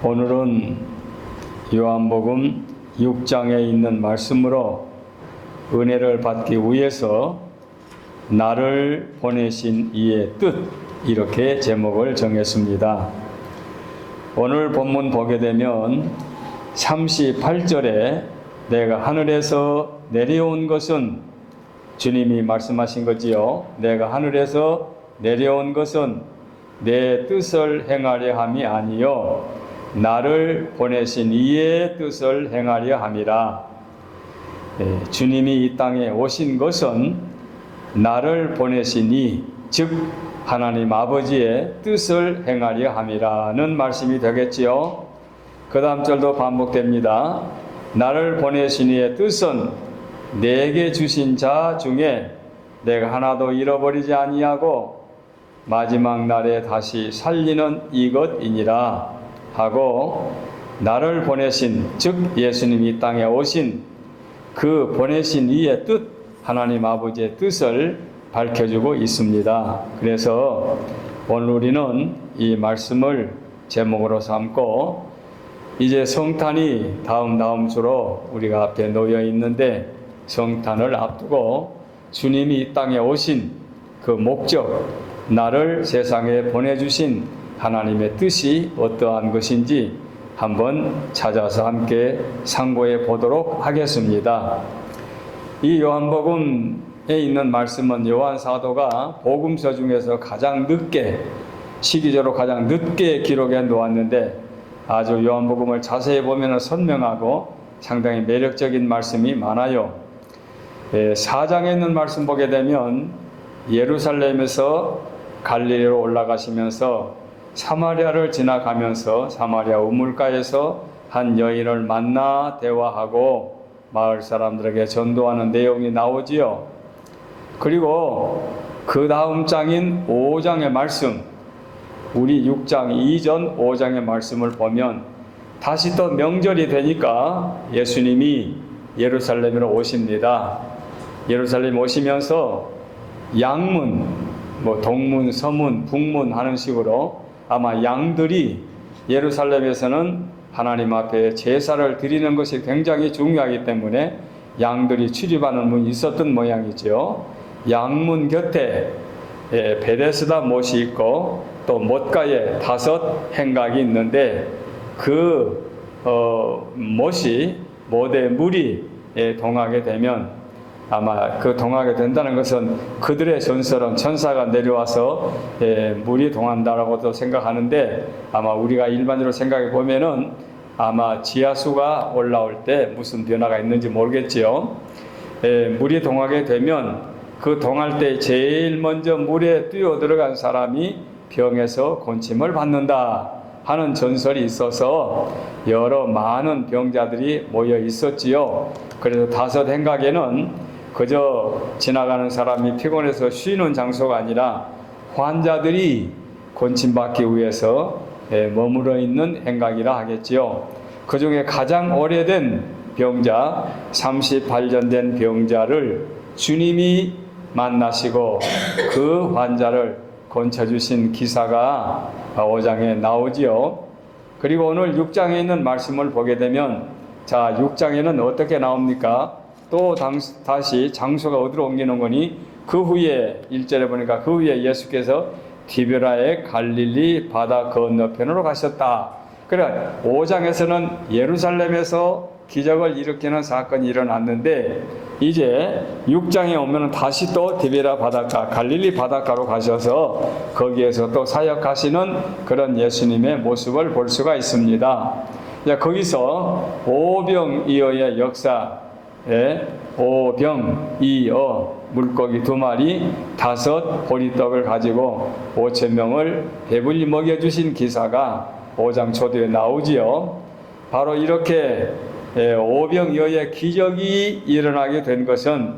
오늘은 요한복음 6장에 있는 말씀으로 은혜를 받기 위해서 나를 보내신 이의 뜻, 이렇게 제목을 정했습니다. 오늘 본문 보게 되면 38절에 내가 하늘에서 내려온 것은, 주님이 말씀하신 거지요. 내가 하늘에서 내려온 것은 내 뜻을 행하려 함이 아니요 나를 보내신 이의 뜻을 행하려 함이라. 주님이 이 땅에 오신 것은 나를 보내신 이, 즉 하나님 아버지의 뜻을 행하려 함이라는 말씀이 되겠지요. 그 다음 절도 반복됩니다. 나를 보내신 이의 뜻은 내게 주신 자 중에 내가 하나도 잃어버리지 아니하고 마지막 날에 다시 살리는 이것이니라 하고, 나를 보내신, 즉 예수님이 이 땅에 오신 그 보내신 이의 뜻, 하나님 아버지의 뜻을 밝혀주고 있습니다. 그래서 오늘 우리는 이 말씀을 제목으로 삼고, 이제 성탄이 다음 주로 우리가 앞에 놓여 있는데, 성탄을 앞두고 주님이 이 땅에 오신 그 목적, 나를 세상에 보내주신 하나님의 뜻이 어떠한 것인지 한번 찾아서 함께 상고해 보도록 하겠습니다. 이 요한복음에 있는 말씀은 요한 사도가 복음서 중에서 가장 늦게, 시기적으로 가장 늦게 기록해 놓았는데, 아주 요한복음을 자세히 보면 선명하고 상당히 매력적인 말씀이 많아요. 4장에 있는 말씀 보게 되면 예루살렘에서 갈릴리로 올라가시면서 사마리아를 지나가면서 사마리아 우물가에서 한 여인을 만나 대화하고 마을 사람들에게 전도하는 내용이 나오지요. 그리고 그 다음 장인 5장의 말씀, 우리 6장 이전 5장의 말씀을 보면 다시 또 명절이 되니까 예수님이 예루살렘으로 오십니다. 예루살렘 오시면서 양문, 동문, 서문, 북문 하는 식으로 아마 양들이, 예루살렘에서는 하나님 앞에 제사를 드리는 것이 굉장히 중요하기 때문에 양들이 출입하는 문이 있었던 모양이죠. 양문 곁에 베데스다 못이 있고 또 못가에 5 행각이 있는데, 그 못이, 못에 물이 동하게 되면, 아마 그 동하게 된다는 것은 그들의 전설은 천사가 내려와서 물이 동한다라고도 생각하는데, 아마 우리가 일반적으로 생각해 보면은 아마 지하수가 올라올 때 무슨 변화가 있는지 모르겠지요. 물이 동하게 되면 그 동할 때 제일 먼저 물에 뛰어 들어간 사람이 병에서 곤침을 받는다 하는 전설이 있어서 여러 많은 병자들이 모여 있었지요. 그래서 5 행각에는 그저 지나가는 사람이 피곤해서 쉬는 장소가 아니라 환자들이 곤침받기 위해서 머물러 있는 행각이라 하겠지요. 그 중에 가장 오래된 병자, 38년 된 병자를 주님이 만나시고 그 환자를 고쳐주신 기사가 5장에 나오지요. 그리고 오늘 6장에 있는 말씀을 보게 되면, 자, 6장에는 어떻게 나옵니까? 또 다시 장소가 어디로 옮기는 거니? 그 후에 1절에 보니까 그 후에 예수께서 디베라의 갈릴리 바다 건너편으로 가셨다. 그래, 5장에서는 예루살렘에서 기적을 일으키는 사건이 일어났는데, 이제 6장에 오면 다시 또 디베라 바닷가, 갈릴리 바닷가로 가셔서 거기에서 또 사역하시는 그런 예수님의 모습을 볼 수가 있습니다. 거기서 오병이어의 역사, 오병이어, 물고기 2마리 5 보리떡을 가지고 5,000명을 배불리 먹여주신 기사가 5장 초도에 나오지요. 바로 이렇게 오병이어의 기적이 일어나게 된 것은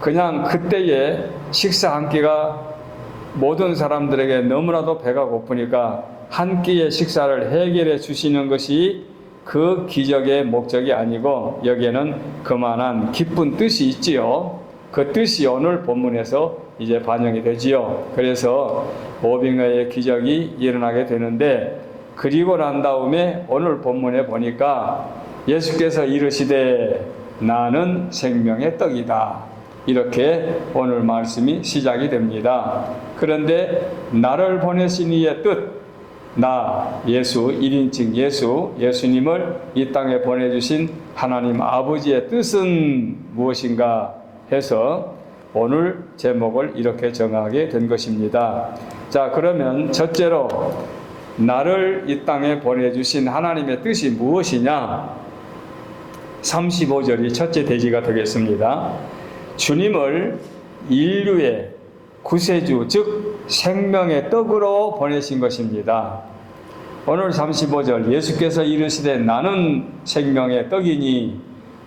그냥 그때의 식사 한 끼가 모든 사람들에게 너무나도 배가 고프니까 한 끼의 식사를 해결해 주시는 것이 그 기적의 목적이 아니고, 여기에는 그만한 기쁜 뜻이 있지요. 그 뜻이 오늘 본문에서 이제 반영이 되지요. 그래서 오병이어의 기적이 일어나게 되는데, 그리고 난 다음에 오늘 본문에 보니까 예수께서 이르시되 나는 생명의 떡이다. 이렇게 오늘 말씀이 시작이 됩니다. 그런데 나를 보내신 이의 뜻, 나 예수 1인칭 예수님을 이 땅에 보내주신 하나님 아버지의 뜻은 무엇인가 해서 오늘 제목을 이렇게 정하게 된 것입니다. 자, 그러면 첫째로 나를 이 땅에 보내주신 하나님의 뜻이 무엇이냐? 35절이 첫째 대지가 되겠습니다. 주님을 인류의 구세주, 즉 생명의 떡으로 보내신 것입니다. 오늘 35절 예수께서 이르시되 나는 생명의 떡이니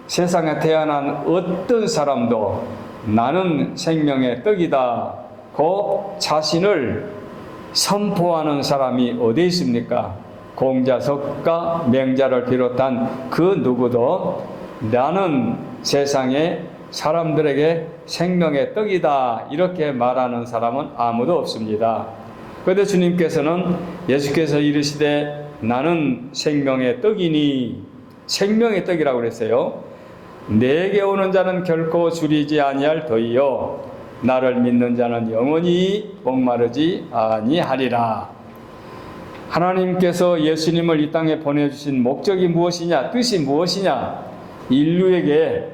세상에 태어난 어떤 사람도 나는 생명의 떡이다 고 자신을 선포하는 사람이 어디 있습니까? 공자, 석가, 맹자를 비롯한 그 누구도 나는 세상에 사람들에게 생명의 떡이다 이렇게 말하는 사람은 아무도 없습니다. 그런데 주님께서는 예수께서 이르시되 나는 생명의 떡이니 생명의 떡이라고 그랬어요. 내게 오는 자는 결코 줄이지 아니할 터이요 나를 믿는 자는 영원히 목마르지 아니하리라. 하나님께서 예수님을 이 땅에 보내주신 목적이 무엇이냐? 뜻이 무엇이냐? 인류에게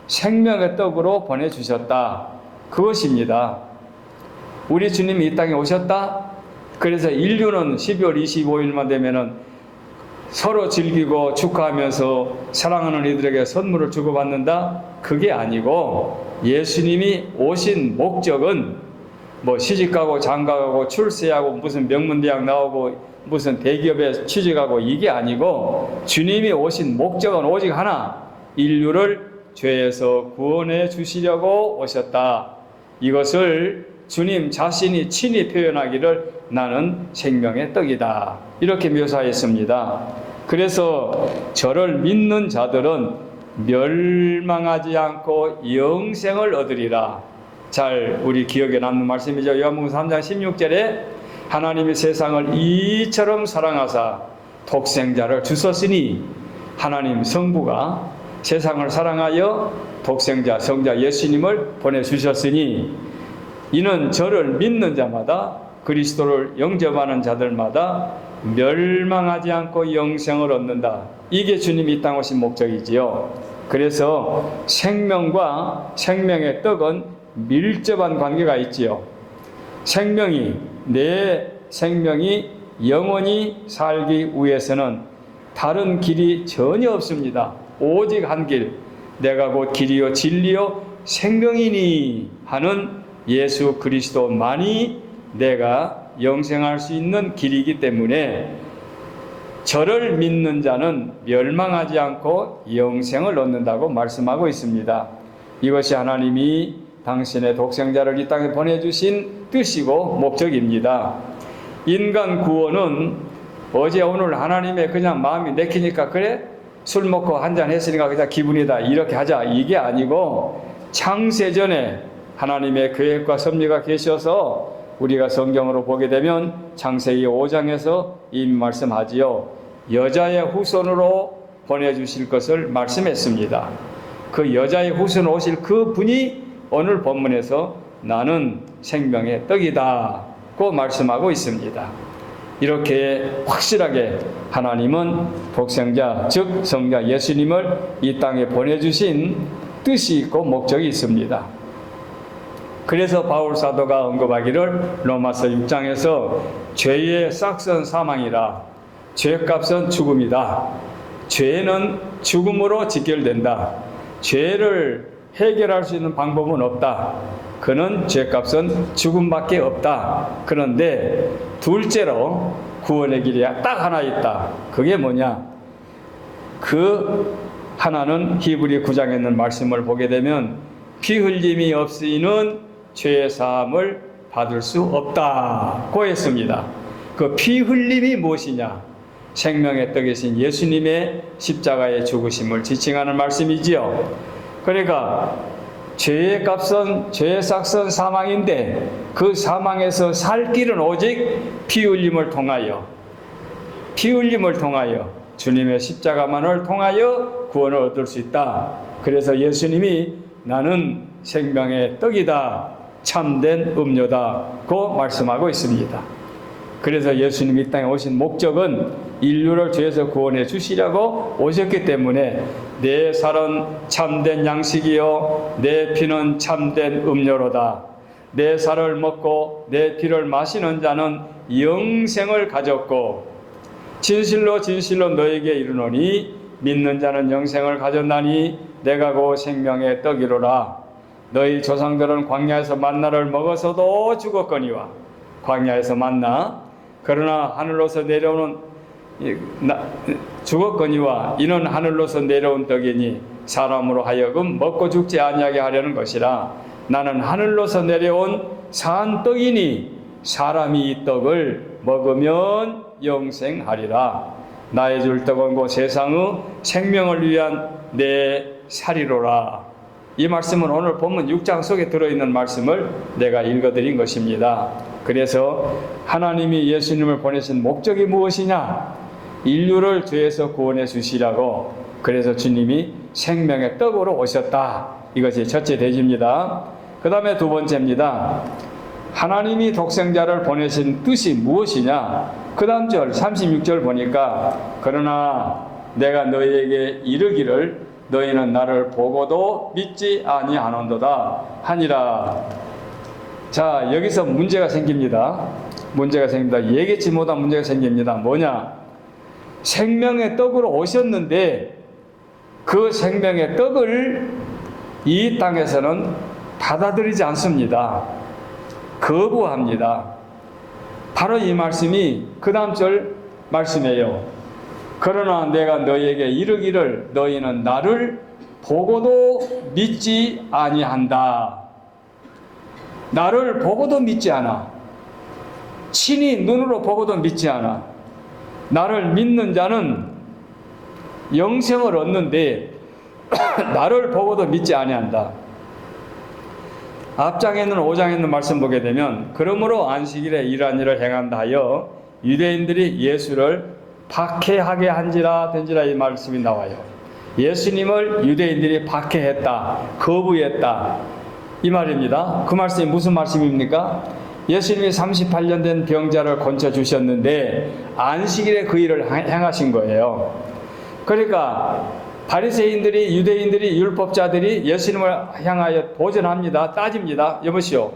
생명의 떡으로 보내주셨다. 그것입니다. 우리 주님이 이 땅에 오셨다. 그래서 인류는 12월 25일만 되면은 서로 즐기고 축하하면서 사랑하는 이들에게 선물을 주고받는다. 그게 아니고 예수님이 오신 목적은 뭐 시집가고 장가가고 출세하고 무슨 명문대학 나오고 무슨 대기업에 취직하고 이게 아니고 주님이 오신 목적은 오직 하나, 인류를 죄에서 구원해 주시려고 오셨다. 이것을 주님 자신이 친히 표현하기를 나는 생명의 떡이다. 이렇게 묘사했습니다. 그래서 저를 믿는 자들은 멸망하지 않고 영생을 얻으리라. 잘 우리 기억에 남는 말씀이죠. 요한복음 3장 16절에 하나님이 세상을 이처럼 사랑하사 독생자를 주셨으니 하나님 성부가 세상을 사랑하여 독생자 성자 예수님을 보내주셨으니 이는 저를 믿는 자마다 그리스도를 영접하는 자들마다 멸망하지 않고 영생을 얻는다. 이게 주님이 이 땅 오신 목적이지요. 그래서 생명과 생명의 떡은 밀접한 관계가 있지요. 내 생명이 영원히 살기 위해서는 다른 길이 전혀 없습니다. 오직 한 길, 내가 곧 길이요 진리요 생명이니 하는 예수 그리스도만이 내가 영생할 수 있는 길이기 때문에 저를 믿는 자는 멸망하지 않고 영생을 얻는다고 말씀하고 있습니다. 이것이 하나님이 당신의 독생자를 이 땅에 보내주신 뜻이고 목적입니다. 인간 구원은 어제 오늘 하나님의 그냥 마음이 내키니까 그래? 술 먹고 한잔 했으니까 그냥 기분이다 이렇게 하자 이게 아니고 창세전에 하나님의 계획과 섭리가 계셔서 우리가 성경으로 보게 되면 창세기 5장에서 이미 말씀하지요. 여자의 후손으로 보내주실 것을 말씀했습니다. 그 여자의 후손으로 오실 그 분이 오늘 본문에서 나는 생명의 떡이다 고 말씀하고 있습니다. 이렇게 확실하게 하나님은 독생자 즉 성자 예수님을 이 땅에 보내주신 뜻이 있고 목적이 있습니다. 그래서 바울 사도가 언급하기를 로마서 6장에서 죄의 싹은 사망이라 죄값은 죽음이다. 죄는 죽음으로 직결된다. 죄를 해결할 수 있는 방법은 없다. 그는 죄값은 죽음밖에 없다. 그런데 둘째로 구원의 길이 딱 하나 있다. 그게 뭐냐? 그 하나는 히브리 9장에 있는 말씀을 보게 되면 피 흘림이 없이는 죄의 사함을 받을 수 없다고 했습니다. 그 피 흘림이 무엇이냐? 생명의 떡이신 예수님의 십자가의 죽으심을 지칭하는 말씀이지요. 그러니까 죄의 값은 죄의 싹은 사망인데 그 사망에서 살 길은 오직 피 흘림을 통하여 피 흘림을 통하여 주님의 십자가만을 통하여 구원을 얻을 수 있다. 그래서 예수님이 나는 생명의 떡이다, 참된 음료다 고 말씀하고 있습니다. 그래서 예수님이 이 땅에 오신 목적은 인류를 죄에서 구원해 주시려고 오셨기 때문에 내 살은 참된 양식이요 내 피는 참된 음료로다. 내 살을 먹고 내 피를 마시는 자는 영생을 가졌고 진실로 진실로 너에게 이르노니 믿는 자는 영생을 가졌나니 내가 그 생명의 떡이로라. 너희 조상들은 광야에서 만나를 먹어서도 죽었거니와 광야에서 만나 그러나 하늘로서 내려오는 죽었거니와 이는 하늘로서 내려온 떡이니 사람으로 하여금 먹고 죽지 아니하게 하려는 것이라. 나는 하늘로서 내려온 산 떡이니 사람이 이 떡을 먹으면 영생하리라. 나의 줄 떡은 곧 세상의 생명을 위한 내 살이로라. 이 말씀은 오늘 본문 6장 속에 들어있는 말씀을 내가 읽어드린 것입니다. 그래서 하나님이 예수님을 보내신 목적이 무엇이냐? 인류를 죄에서 구원해 주시라고. 그래서 주님이 생명의 떡으로 오셨다. 이것이 첫째 대지입니다. 그 다음에 두 번째입니다. 하나님이 독생자를 보내신 뜻이 무엇이냐? 그 다음 절 36절 보니까 그러나 내가 너희에게 이르기를 너희는 나를 보고도 믿지 아니하는도다 하니라. 자, 여기서 문제가 생깁니다. 문제가 생깁니다. 예기치 못한 문제가 생깁니다. 뭐냐? 생명의 떡으로 오셨는데 그 생명의 떡을 이 땅에서는 받아들이지 않습니다. 거부합니다. 바로 이 말씀이 그 다음 절 말씀이에요. 그러나 내가 너희에게 이르기를 너희는 나를 보고도 믿지 아니한다. 나를 보고도 믿지 않아. 친히 눈으로 보고도 믿지 않아. 나를 믿는 자는 영생을 얻는데 나를 보고도 믿지 아니한다. 앞장에 있는 5장에 있는 말씀 보게 되면 그러므로 안식일에 이러한 일을 행한다 하여 유대인들이 예수를 박해하게 한지라 된지라 이 말씀이 나와요. 예수님을 유대인들이 박해했다, 거부했다 이 말입니다. 그 말씀이 무슨 말씀입니까? 예수님이 38년 된 병자를 건져주셨는데 안식일에 그 일을 행하신 거예요. 그러니까 바리새인들이 유대인들이 율법자들이 예수님을 향하여 도전합니다. 따집니다. 여보시오,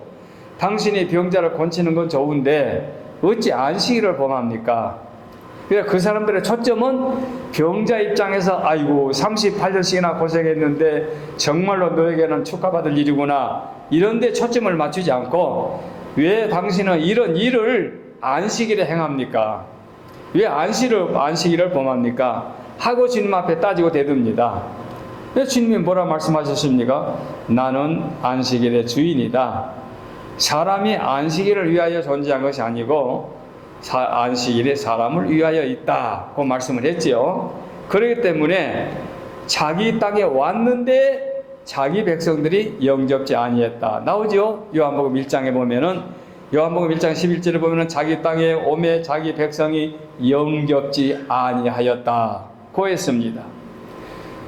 당신이 병자를 건치는 건 좋은데 어찌 안식일을 범합니까? 그러니까 그 사람들의 초점은 병자 입장에서 아이고 38년씩이나 고생했는데 정말로 너에게는 축하받을 일이구나 이런 데 초점을 맞추지 않고 왜 당신은 이런 일을 안식일에 행합니까? 왜 안식일을 범합니까? 하고 주님 앞에 따지고 대듭니다. 그래서 주님이 뭐라 말씀하셨습니까? 나는 안식일의 주인이다. 사람이 안식일을 위하여 존재한 것이 아니고 안식일이 사람을 위하여 있다. 그 말씀을 했지요. 그렇기 때문에 자기 땅에 왔는데 자기 백성들이 영접지 아니했다. 나오죠? 요한복음 1장에 보면은 요한복음 1장 11절에 보면은 자기 땅에 오매 자기 백성이 영접지 아니하였다. 고 했습니다.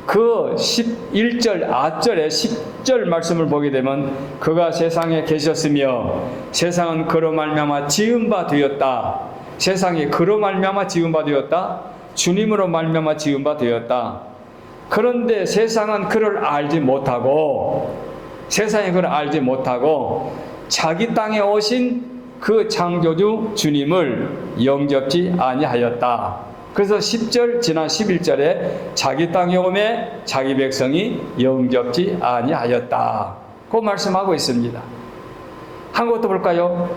그 11절 앞절에 10절 말씀을 보게 되면 그가 세상에 계셨으며 세상은 그로 말미암아 지은 바 되었다. 세상이 그로 말미암아 지은 바 되었다. 주님으로 말미암아 지은 바 되었다. 그런데 세상은 그를 알지 못하고 자기 땅에 오신 그 창조주 주님을 영접지 아니하였다. 그래서 10절 지난 11절에 자기 땅에 오매 자기 백성이 영접지 아니하였다. 그 말씀하고 있습니다. 한 것도 볼까요?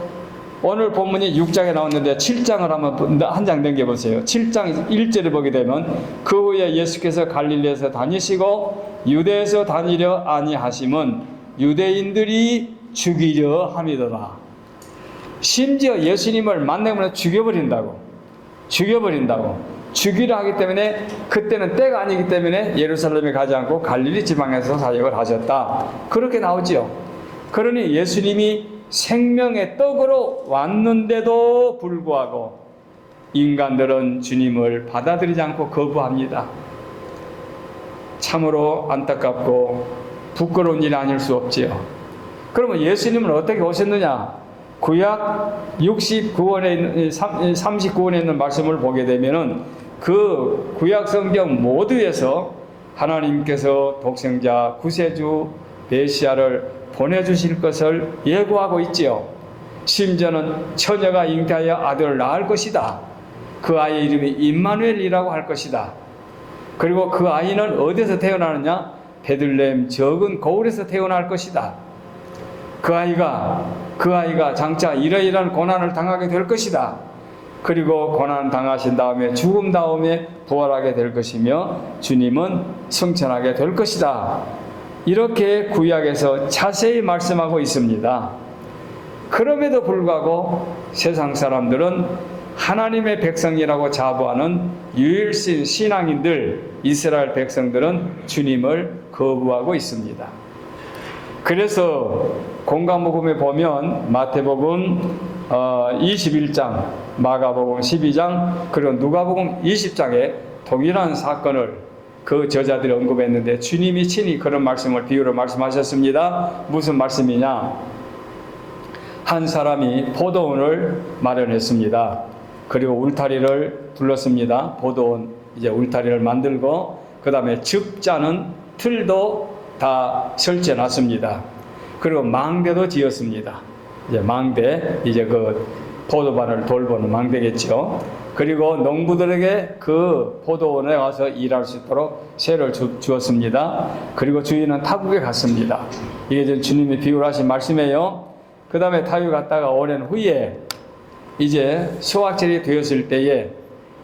오늘 본문이 6장에 나왔는데 7장을 한번 한 장 넘겨보세요. 7장 1절을 보게 되면 그 후에 예수께서 갈릴리에서 다니시고 유대에서 다니려 아니하심은 유대인들이 죽이려 함이더라. 심지어 예수님을 만나면 죽여버린다고. 죽이려 하기 때문에 그때는 때가 아니기 때문에 예루살렘에 가지 않고 갈릴리 지방에서 사역을 하셨다. 그렇게 나오지요. 그러니 예수님이 생명의 떡으로 왔는데도 불구하고 인간들은 주님을 받아들이지 않고 거부합니다. 참으로 안타깝고 부끄러운 일이 아닐 수 없지요. 그러면 예수님은 어떻게 오셨느냐? 구약 69원에 있는 39원에 있는 말씀을 보게 되면은 그 구약 성경 모두에서 하나님께서 독생자 구세주 메시아를 보내주실 것을 예고하고 있지요. 심지어는 처녀가 잉태하여 아들을 낳을 것이다. 그 아이의 이름이 임마누엘이라고 할 것이다. 그리고 그 아이는 어디서 태어나느냐? 베들레헴 적은 고을에서 태어날 것이다. 그 아이가 장차 이러이러한 고난을 당하게 될 것이다. 그리고 고난 당하신 다음에 죽음 다음에 부활하게 될 것이며 주님은 승천하게 될 것이다. 이렇게 구약에서 자세히 말씀하고 있습니다. 그럼에도 불구하고 세상 사람들은 하나님의 백성이라고 자부하는 유일신 신앙인들, 이스라엘 백성들은 주님을 거부하고 있습니다. 그래서 공관복음에 보면 마태복음 21장, 마가복음 12장, 그리고 누가복음 20장에 동일한 사건을 그 저자들이 언급했는데 주님이 친히 그런 말씀을 비유로 말씀하셨습니다. 무슨 말씀이냐? 한 사람이 포도원을 마련했습니다. 그리고 울타리를 둘렀습니다. 포도원 이제 울타리를 만들고 그 다음에 즙 짜는 틀도 다 설치해 놨습니다. 그리고 망대도 지었습니다. 이제 망대, 이제 그 포도밭을 돌보는 망대겠죠. 그리고 농부들에게 그 포도원에 와서 일할 수 있도록 세를 주었습니다. 그리고 주인은 타국에 갔습니다. 이게 지금 주님이 비유를 하신 말씀이에요. 그 다음에 타국 갔다가 오랜 후에 이제 수확철이 되었을 때에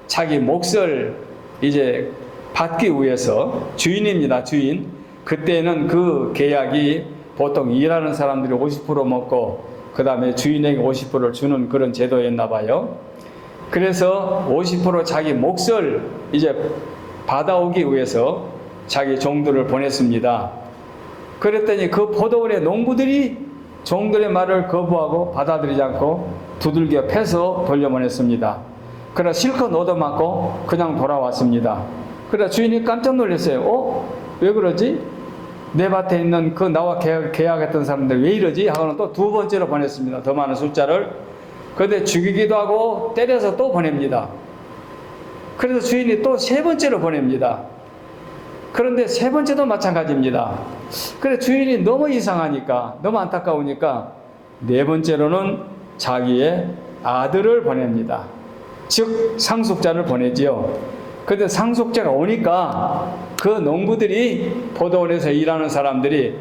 자기 몫을 이제 받기 위해서 주인입니다. 주인. 그때는 그 계약이 보통 일하는 사람들이 50% 먹고 그 다음에 주인에게 50%를 주는 그런 제도였나 봐요. 그래서 50% 자기 몫을 이제 받아오기 위해서 자기 종들을 보냈습니다. 그랬더니 그 포도원의 농부들이 종들의 말을 거부하고 받아들이지 않고 두들겨 패서 돌려보냈습니다. 그러나 실컷 얻어맞고 그냥 돌아왔습니다. 그러다 주인이 깜짝 놀랐어요. 왜 그러지? 내 밭에 있는 그 나와 계약했던 사람들 왜 이러지? 하고는 또 두 번째로 보냈습니다. 더 많은 숫자를. 그런데 죽이기도 하고 때려서 또 보냅니다. 그래서 주인이 또 세 번째로 보냅니다. 그런데 세 번째도 마찬가지입니다. 그래 주인이 너무 이상하니까, 너무 안타까우니까 네 번째로는 자기의 아들을 보냅니다. 즉 상속자를 보내지요. 그런데 상속자가 오니까 그 농부들이, 포도원에서 일하는 사람들이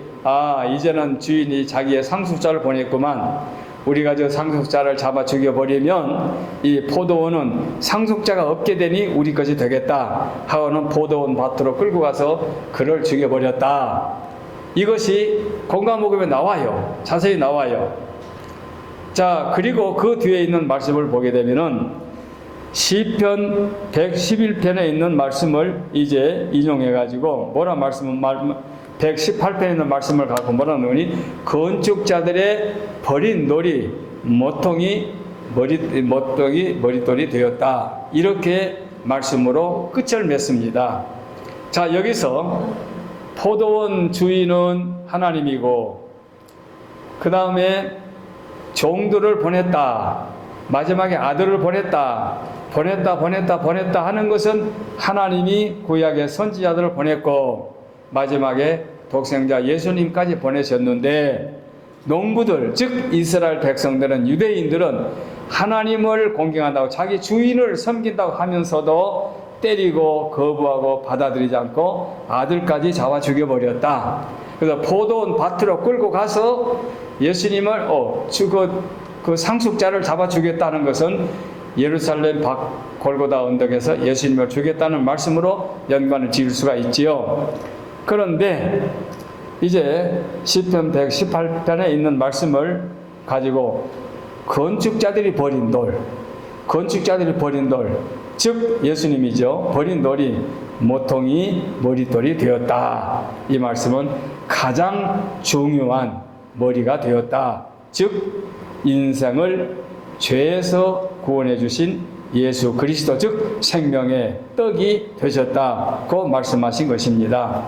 이제는 주인이 자기의 상속자를 보냈구만. 우리가 저 상속자를 잡아 죽여버리면 이 포도원은 상속자가 없게 되니 우리 것이 되겠다 하고는 포도원 밭으로 끌고 가서 그를 죽여버렸다. 이것이 공관복음에 나와요. 자세히 나와요. 자, 그리고 그 뒤에 있는 말씀을 보게 되면은 시편 111편에 있는 말씀을 이제 인용해가지고 뭐라 말씀은 118편에 있는 말씀을 갖고 뭐라 하느니 건축자들의 버린 돌이 모퉁이 머릿돌이 되었다. 이렇게 말씀으로 끝을 맺습니다. 자, 여기서 포도원 주인은 하나님이고 그 다음에 종들을 보냈다. 마지막에 아들을 보냈다 하는 것은 하나님이 구약의 선지자들을 보냈고 마지막에 독생자 예수님까지 보내셨는데 농부들, 즉 이스라엘 백성들은, 유대인들은 하나님을 공경한다고 자기 주인을 섬긴다고 하면서도 때리고 거부하고 받아들이지 않고 아들까지 잡아 죽여버렸다. 그래서 포도원 밭으로 끌고 가서 예수님을 그 상속자를 잡아 죽였다는 것은 예루살렘 밖 골고다 언덕에서 예수님을 죽였다는 말씀으로 연관을 지을 수가 있지요. 그런데 이제 시편 118편에 있는 말씀을 가지고 건축자들이 버린 돌, 즉 예수님이죠. 버린 돌이 모퉁이 머릿돌이 되었다. 이 말씀은 가장 중요한 머리가 되었다. 즉 인생을 죄에서 구원해 주신 예수 그리스도 즉 생명의 떡이 되셨다고 말씀하신 것입니다.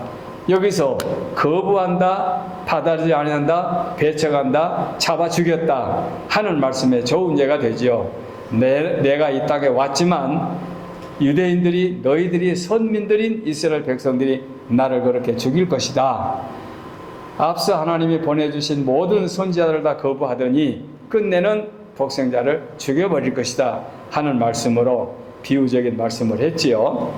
여기서 거부한다, 받아들이지 아니한다, 배척한다, 잡아 죽였다 하는 말씀에 좋은 예가 되지요. 내가 이 땅에 왔지만 유대인들이 너희들이 선민들인 이스라엘 백성들이 나를 그렇게 죽일 것이다. 앞서 하나님이 보내주신 모든 선지자들을 다 거부하더니 끝내는 독생자를 죽여버릴 것이다 하는 말씀으로 비유적인 말씀을 했지요.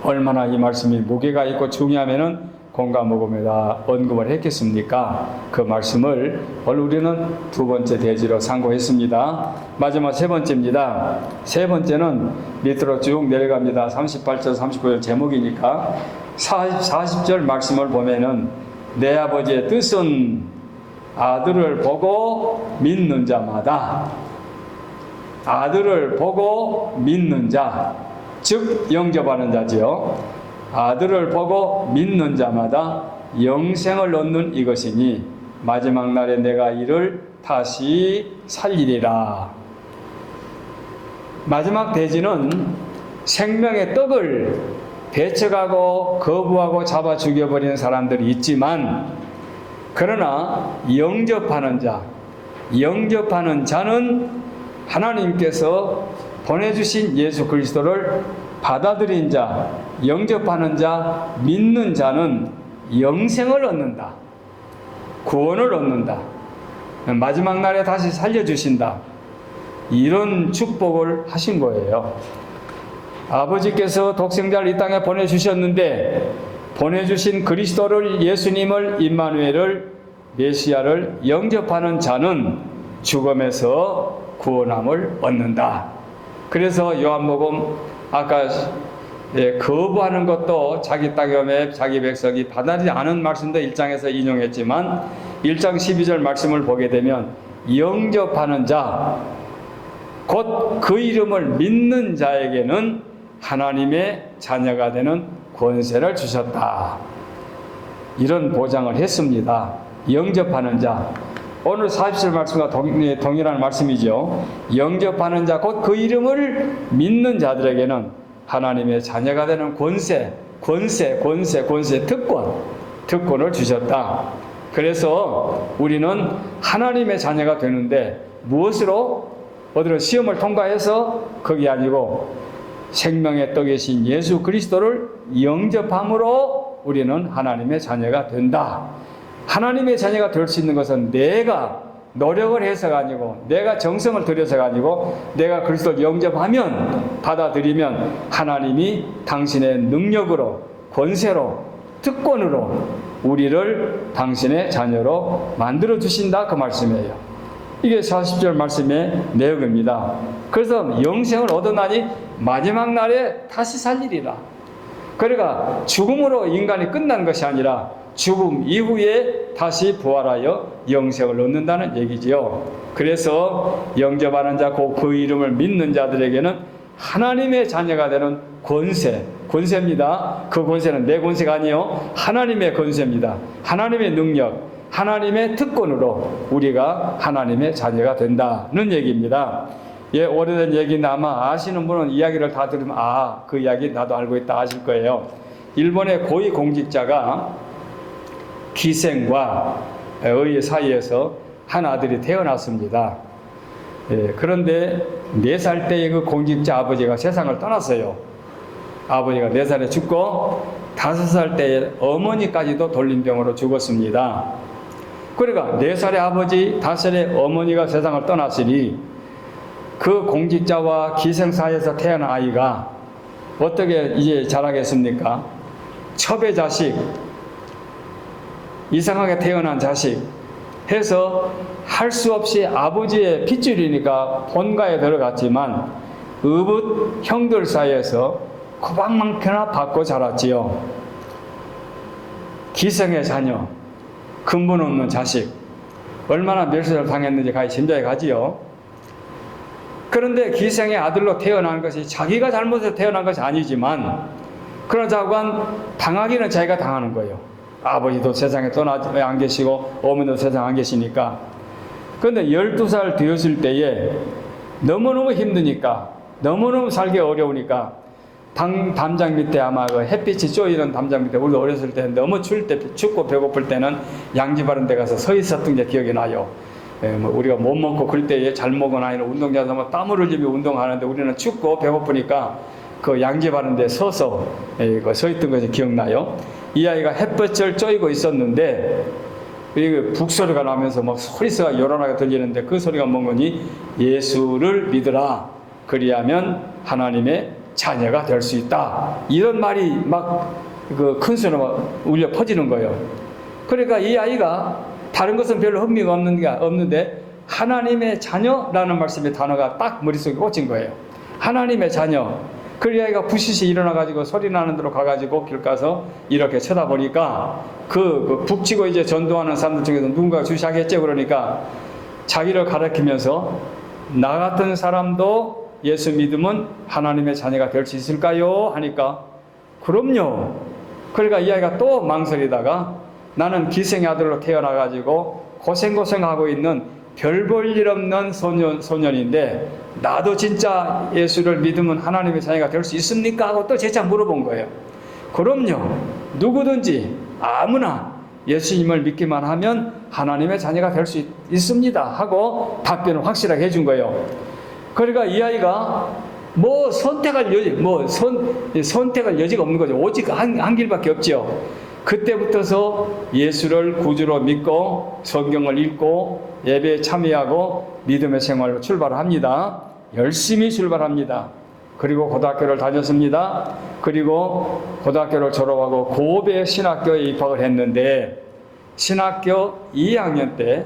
얼마나 이 말씀이 무게가 있고 중요하면은 공감목음에다 언급을 했겠습니까? 그 말씀을 오늘 우리는 두 번째 대지로 상고했습니다. 마지막 세 번째입니다. 세 번째는 밑으로 쭉 내려갑니다. 38절 39절 제목이니까 40절 말씀을 보면은 내 아버지의 뜻은 아들을 보고 믿는 자마다, 아들을 보고 믿는 자, 즉 영접하는 자지요. 아들을 보고 믿는 자마다 영생을 얻는 이것이니 마지막 날에 내가 이를 다시 살리리라. 마지막 대지는 생명의 떡을 배척하고 거부하고 잡아 죽여버리는 사람들이 있지만, 그러나 영접하는 자는 하나님께서 보내주신 예수 그리스도를 받아들인 자, 영접하는 자, 믿는 자는 영생을 얻는다. 구원을 얻는다. 마지막 날에 다시 살려주신다. 이런 축복을 하신 거예요. 아버지께서 독생자를 이 땅에 보내주셨는데 보내주신 그리스도를, 예수님을, 임마누엘을, 메시아를 영접하는 자는 죽음에서 구원함을 얻는다. 그래서 요한복음 아까 거부하는 것도 자기 땅에 자기 백성이 받아들이지 않은 말씀도 1장에서 인용했지만 1장 12절 말씀을 보게 되면 영접하는 자, 곧 그 이름을 믿는 자에게는 하나님의 자녀가 되는 권세를 주셨다. 이런 보장을 했습니다. 영접하는 자, 오늘 40절 말씀과 동일한 말씀이죠. 영접하는 자, 곧 그 이름을 믿는 자들에게는 하나님의 자녀가 되는 특권을 주셨다. 그래서 우리는 하나님의 자녀가 되는데 무엇으로? 어디로 시험을 통과해서 그게 아니고 생명의 떡이신 예수 그리스도를 영접함으로 우리는 하나님의 자녀가 된다. 하나님의 자녀가 될 수 있는 것은 내가 노력을 해서가 아니고, 내가 정성을 들여서가 아니고, 내가 그리스도를 영접하면, 받아들이면 하나님이 당신의 능력으로, 권세로, 특권으로 우리를 당신의 자녀로 만들어 주신다, 그 말씀이에요. 이게 40절 말씀의 내용입니다. 그래서 영생을 얻어나니 마지막 날에 다시 살리리라. 그러니까 죽음으로 인간이 끝난 것이 아니라 죽음 이후에 다시 부활하여 영생을 얻는다는 얘기지요. 그래서 영접하는 자, 그 이름을 믿는 자들에게는 하나님의 자녀가 되는 권세입니다. 그 권세는 내 권세가 아니요, 하나님의 권세입니다. 하나님의 능력, 하나님의 특권으로 우리가 하나님의 자녀가 된다는 얘기입니다. 예, 오래된 얘기인데 아마 아시는 분은 이야기를 다 들으면 그 이야기 나도 알고 있다 하실 거예요. 일본의 고위 공직자가 기생과 의 사이에서 한 아들이 태어났습니다. 예, 그런데 4살 때의 그 공직자 아버지가 세상을 떠났어요. 아버지가 4살에 죽고 5살 때에 어머니까지도 돌림병으로 죽었습니다. 그러니까 4살의 아버지, 5살의 어머니가 세상을 떠났으니 그 공직자와 기생 사이에서 태어난 아이가 어떻게 이제 자라겠습니까? 첩의 자식, 이상하게 태어난 자식 해서 할 수 없이 아버지의 핏줄이니까 본가에 들어갔지만 의붓 형들 사이에서 구박만큼이나 받고 자랐지요. 기생의 자녀, 근본 없는 자식, 얼마나 멸시를 당했는지 심장에 가지요. 그런데 기생의 아들로 태어난 것이 자기가 잘못해서 태어난 것이 아니지만, 그러자고 당하기는 자기가 당하는 거예요. 아버지도 세상에 떠나지 안 계시고 어머니도 세상에 안 계시니까. 그런데 12살 되었을 때에 너무너무 힘드니까 너무너무 살기 어려우니까 담장 밑에 아마 그 햇빛이 쬐이는 담장 밑에 우리도 어렸을 때 너무 추울 때 춥고 배고플 때는 양지 바른 데 가서 서 있었던 게 기억이 나요. 뭐 우리가 못 먹고 그럴 때에 잘 먹거나 아니면 운동장에서 뭐 땀을 흘리며 운동하는데 우리는 춥고 배고프니까 그 양지 바른 데 서서 서 있던 것이 기억나요. 이 아이가 햇볕을 쬐이고 있었는데 북소리가 나면서 막 소리가 요란하게 들리는데 그 소리가 뭔거니 예수를 믿으라 그리하면 하나님의 자녀가 될 수 있다. 이런 말이 막 그 큰 소리로 막 울려 퍼지는 거예요. 그러니까 이 아이가 다른 것은 별로 흥미가 없는데 하나님의 자녀라는 말씀의 단어가 딱 머릿속에 꽂힌 거예요. 하나님의 자녀. 그 아이가 부시시 일어나가지고 소리 나는 데로 가가지고 길 가서 이렇게 쳐다보니까 그 북치고 이제 전도하는 사람들 중에서 누군가 주시하겠죠. 그러니까 자기를 가리키면서 나 같은 사람도 예수 믿으면 하나님의 자녀가 될 수 있을까요? 하니까 그럼요. 그러니까 이 아이가 또 망설이다가 나는 기생의 아들로 태어나가지고 고생하고 있는 별 볼 일 없는 소년인데 나도 진짜 예수를 믿으면 하나님의 자녀가 될 수 있습니까? 하고 또 재차 물어본 거예요. 그럼요. 누구든지 아무나 예수님을 믿기만 하면 하나님의 자녀가 될 수 있습니다. 하고 답변을 확실하게 해준 거예요. 그러니까 이 아이가 뭐 선택할 여지가 없는 거죠. 오직 한 길밖에 없죠. 그때부터서 예수를 구주로 믿고 성경을 읽고 예배에 참여하고 믿음의 생활로 출발합니다. 열심히 출발합니다. 그리고 고등학교를 다녔습니다. 그리고 고등학교를 졸업하고 고베 신학교에 입학을 했는데 신학교 2학년 때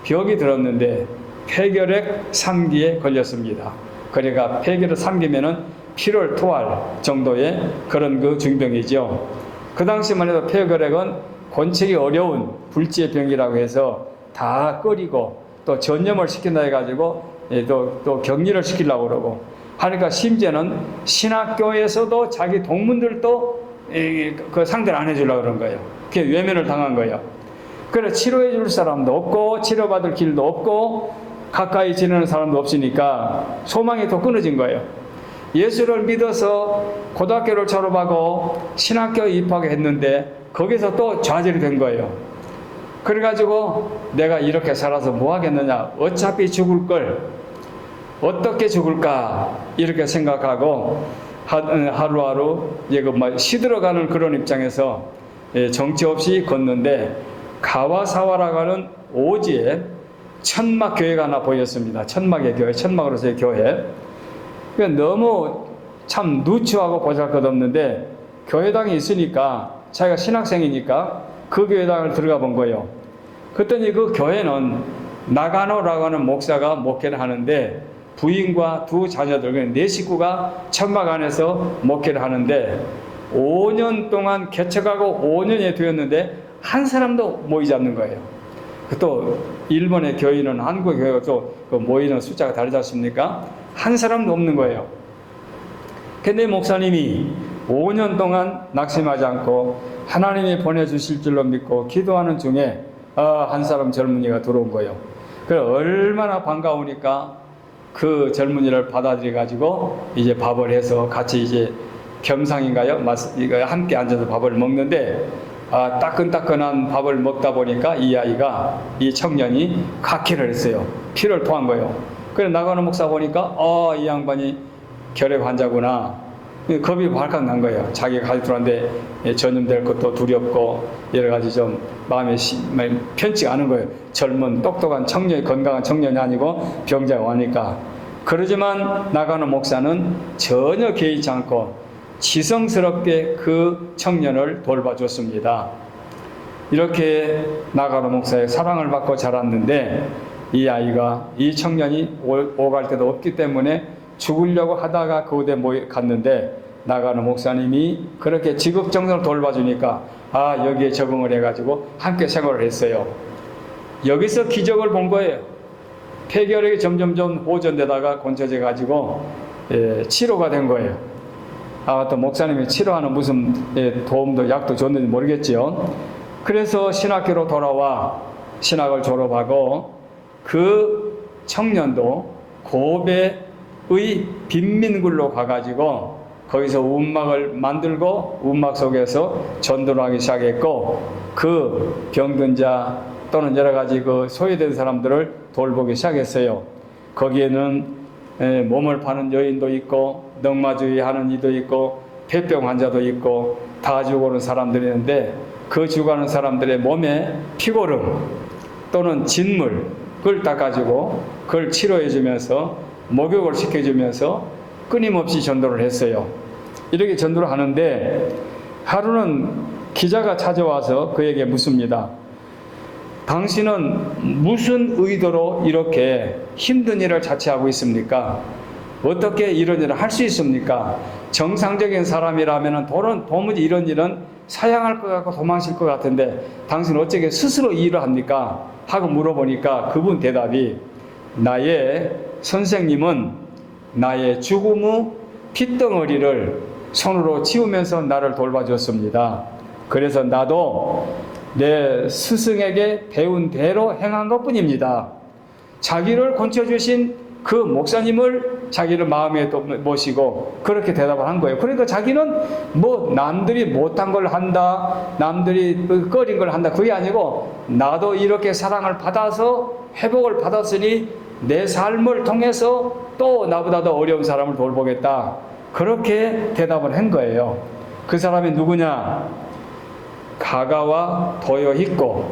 병이 들었는데 폐결핵 3기에 걸렸습니다. 그러니까 폐결핵 3기면은 필월 토할 정도의 그런 그 중병이죠. 그 당시만 해도 폐결핵은 권책이 어려운 불치의 병이라고 해서 다 끓이고 또 전염을 시킨다 해가지고 또 격리를 시키려고 그러고 하니까 심지어는 신학교에서도 자기 동문들도 그 상대를 안 해주려고 그런 거예요. 그게 외면을 당한 거예요. 그래서 치료해 줄 사람도 없고 치료받을 길도 없고 가까이 지내는 사람도 없으니까 소망이 더 끊어진 거예요. 예수를 믿어서 고등학교를 졸업하고 신학교에 입학했는데 거기서 또 좌절이 된 거예요. 그래가지고 내가 이렇게 살아서 뭐 하겠느냐, 어차피 죽을 걸 어떻게 죽을까 이렇게 생각하고 하루하루 시들어가는 그런 입장에서 정치 없이 걷는데 가와사와라고 하는 오지에 천막 교회가 하나 보였습니다. 천막의 교회, 천막으로서의 교회. 너무 참 누추하고 보잘것없는데 교회당이 있으니까 자기가 신학생이니까 그 교회당을 들어가 본 거예요. 그랬더니 그 교회는 나가노라고 하는 목사가 목회를 하는데 부인과 두 자녀들, 네 식구가 천막 안에서 목회를 하는데 5년 동안 개척하고 5년이 되었는데 한 사람도 모이지 않는 거예요. 또 일본의 교회는 한국 교회가 또 모이는 숫자가 다르지 않습니까? 한 사람도 없는 거예요. 근데 목사님이 5년 동안 낙심하지 않고 하나님이 보내주실 줄로 믿고 기도하는 중에 한 사람 젊은이가 들어온 거예요. 그래서 얼마나 반가우니까 그 젊은이를 받아들여 가지고 이제 밥을 해서 같이 이제 겸상인가요? 함께 앉아서 밥을 먹는데 따끈따끈한 밥을 먹다 보니까 이 청년이 각혈을 했어요. 피를 토한 거예요. 그래서 나가는 목사 보니까 이 양반이 결핵 환자구나. 겁이 발칵 난 거예요. 자기가 가지고 들어왔는데 전염될 것도 두렵고 여러 가지 좀 마음이 편치가 않은 거예요. 젊은 똑똑한 청년, 건강한 청년이 아니고 병자가 오니까. 그러지만 나가는 목사는 전혀 개의치 않고 지성스럽게 그 청년을 돌봐줬습니다. 이렇게 나가는 목사의 사랑을 받고 자랐는데 이 청년이 오갈 데도 없기 때문에 죽으려고 하다가 그 곳에 갔는데 나가는 목사님이 그렇게 지극정성을 돌봐주니까 여기에 적응을 해가지고 함께 생활을 했어요. 여기서 기적을 본 거예요. 폐결핵이 점점점 호전되다가 고쳐져 가지고 치료가 된 거예요. 또 목사님이 치료하는 무슨 도움도 약도 줬는지 모르겠지요. 그래서 신학교로 돌아와 신학을 졸업하고 그 청년도 고베 빈민굴로 가가지고 거기서 움막을 만들고 움막 속에서 전도를 하기 시작했고, 그 병든 자 또는 여러 가지 그 소외된 사람들을 돌보기 시작했어요. 거기에는 몸을 파는 여인도 있고 넝마주의 하는 이도 있고 폐병 환자도 있고 다 죽어오는 사람들이 있는데, 그 죽어가는 사람들의 몸에 피고름 또는 진물을 닦아주고 그걸 치료해 주면서 목욕을 시켜주면서 끊임없이 전도를 했어요. 이렇게 전도를 하는데 하루는 기자가 찾아와서 그에게 묻습니다. 당신은 무슨 의도로 이렇게 힘든 일을 자처하고 있습니까? 어떻게 이런 일을 할 수 있습니까? 정상적인 사람이라면 도무지 이런 일은 사양할 것 같고 도망칠 것 같은데 당신은 어떻게 스스로 이 일을 합니까? 하고 물어보니까 그분 대답이, 나의 선생님은 나의 죽음 후 핏덩어리를 손으로 치우면서 나를 돌봐줬습니다. 그래서 나도 내 스승에게 배운 대로 행한 것뿐입니다. 자기를 건져주신 그 목사님을 자기를 마음에 또 모시고 그렇게 대답을 한 거예요. 그러니까 자기는 뭐 남들이 못한 걸 한다, 남들이 꺼린 걸 한다, 그게 아니고 나도 이렇게 사랑을 받아서 회복을 받았으니 내 삶을 통해서 또 나보다 더 어려운 사람을 돌보겠다, 그렇게 대답을 한 거예요. 그 사람이 누구냐? 가가와 도요히코,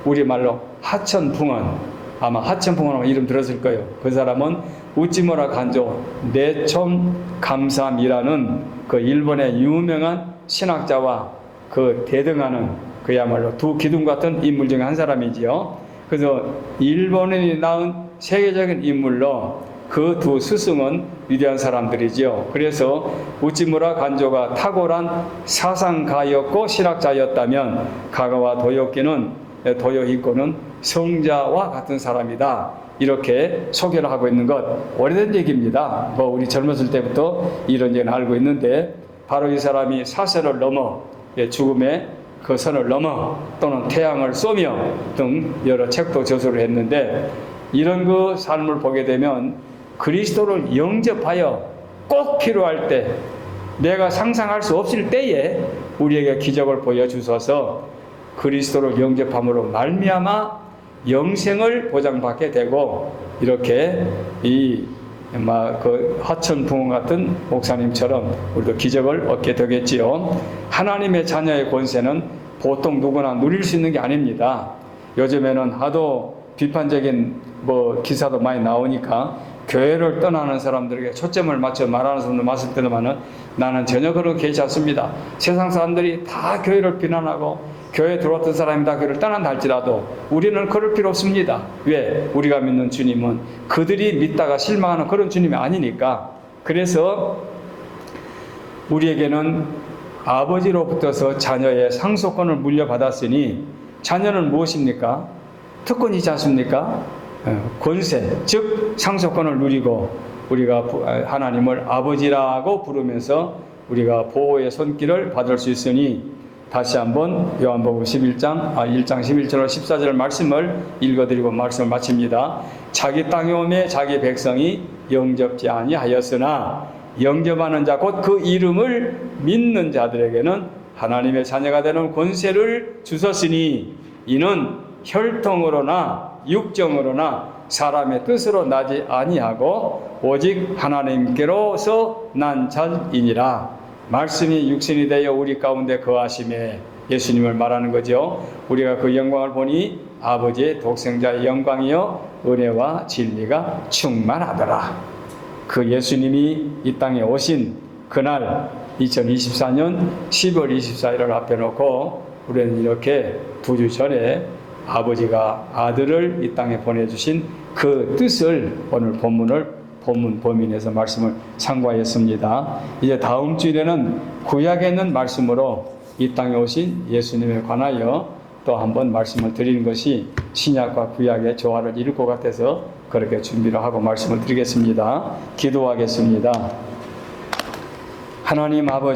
우리말로 하천풍원, 아마 하천풍원 이름 들었을 거예요. 그 사람은 우찌무라 간조 내촌 감삼이라는 그 일본의 유명한 신학자와 그 대등하는 그야말로 두 기둥 같은 인물 중에 한 사람이지요. 그래서 일본인이 낳은 세계적인 인물로 그 두 스승은 위대한 사람들이지요. 그래서 우찌무라 간조가 탁월한 사상가였고 신학자였다면 가가와 도요히코는 성자와 같은 사람이다, 이렇게 소개를 하고 있는 것, 오래된 얘기입니다. 뭐 우리 젊었을 때부터 이런 얘기는 알고 있는데, 바로 이 사람이 사세를 넘어 죽음의 그 선을 넘어 또는 태양을 쏘며 등 여러 책도 저술을 했는데, 이런 그 삶을 보게 되면 그리스도를 영접하여 꼭 필요할 때, 내가 상상할 수 없을 때에 우리에게 기적을 보여주셔서 그리스도를 영접함으로 말미암아 영생을 보장받게 되고, 이렇게 그 하천풍원 같은 목사님처럼 우리도 기적을 얻게 되겠지요. 하나님의 자녀의 권세는 보통 누구나 누릴 수 있는 게 아닙니다. 요즘에는 하도 비판적인 기사도 많이 나오니까 교회를 떠나는 사람들에게 초점을 맞춰 말하는 사람들 봤을 때는 나는 전혀 그런 게 있지 않습니다. 세상 사람들이 다 교회를 비난하고 교회에 들어왔던 사람이 다 교회를 떠난다 할지라도 우리는 그럴 필요 없습니다. 왜? 우리가 믿는 주님은 그들이 믿다가 실망하는 그런 주님이 아니니까. 그래서 우리에게는 아버지로부터서 자녀의 상속권을 물려받았으니, 자녀는 무엇입니까? 특권이지 않습니까? 권세, 즉 상속권을 누리고 우리가 하나님을 아버지라고 부르면서 우리가 보호의 손길을 받을 수 있으니, 다시 한번 요한복음 1장 11절 14절 말씀을 읽어드리고 말씀을 마칩니다. 자기 땅에 오매 자기 백성이 영접지 아니하였으나 영접하는 자 곧 그 이름을 믿는 자들에게는 하나님의 자녀가 되는 권세를 주셨으니, 이는 혈통으로나 육정으로나 사람의 뜻으로 나지 아니하고 오직 하나님께로서 난 자이니라. 말씀이 육신이 되어 우리 가운데 거하심에, 예수님을 말하는 거죠. 우리가 그 영광을 보니 아버지의 독생자의 영광이요 은혜와 진리가 충만하더라. 그 예수님이 이 땅에 오신 그날 2024년 10월 24일을 앞에 놓고 우리는 이렇게 2주 전에 아버지가 아들을 이 땅에 보내주신 그 뜻을 오늘 본문 범인에서 말씀을 상고하였습니다. 이제 다음 주일에는 구약에 있는 말씀으로 이 땅에 오신 예수님에 관하여 또 한번 말씀을 드리는 것이 신약과 구약의 조화를 이룰 것 같아서 그렇게 준비를 하고 말씀을 드리겠습니다. 기도하겠습니다. 하나님 아버지,